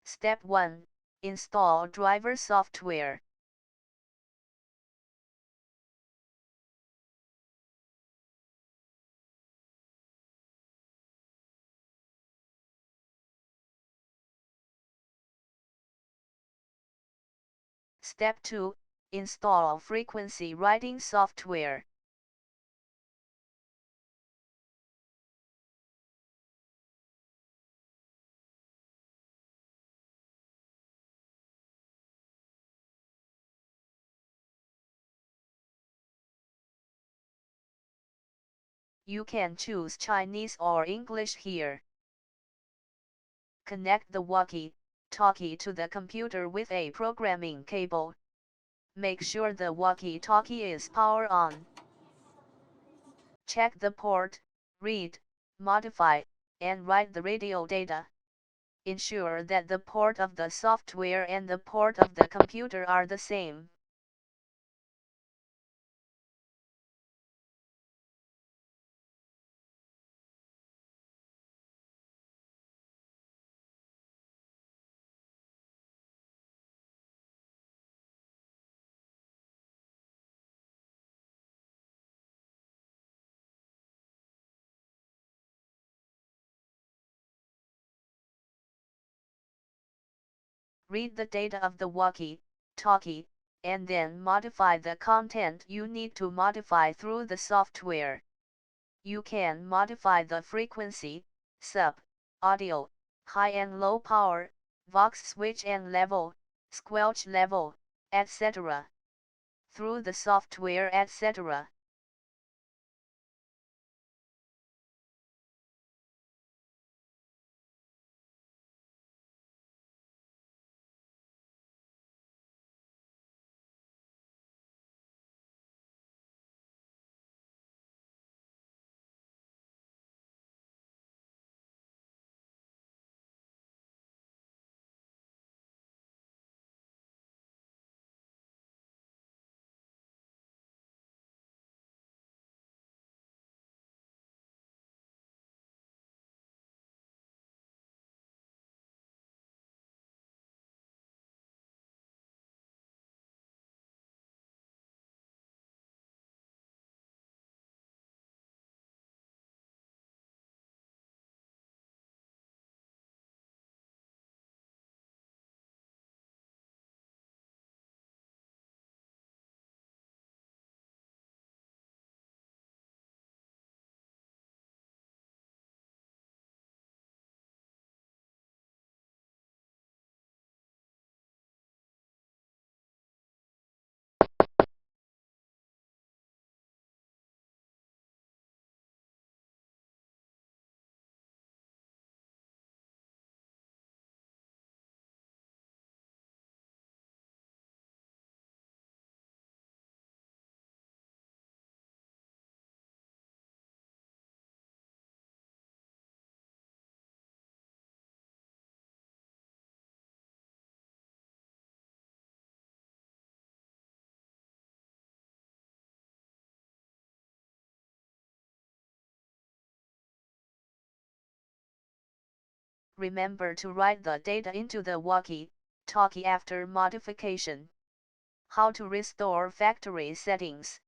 Step 1. Install driver software. Step 2. Install frequency writing software. You can choose Chinese or English here. Connect the walkie-talkie to the computer with a programming cable. Make sure the walkie-talkie is power on. Check the port, read, modify, and write the radio data. Ensure that the port of the software and the port of the computer are the same. Read the data of the walkie-talkie, and then modify the content you need to modify through the software. You can modify the frequency, sub, audio, high and low power, Vox switch and level, squelch level, etc. through the software, etc. Remember to write the data into the walkie-talkie after modification. How to restore factory settings.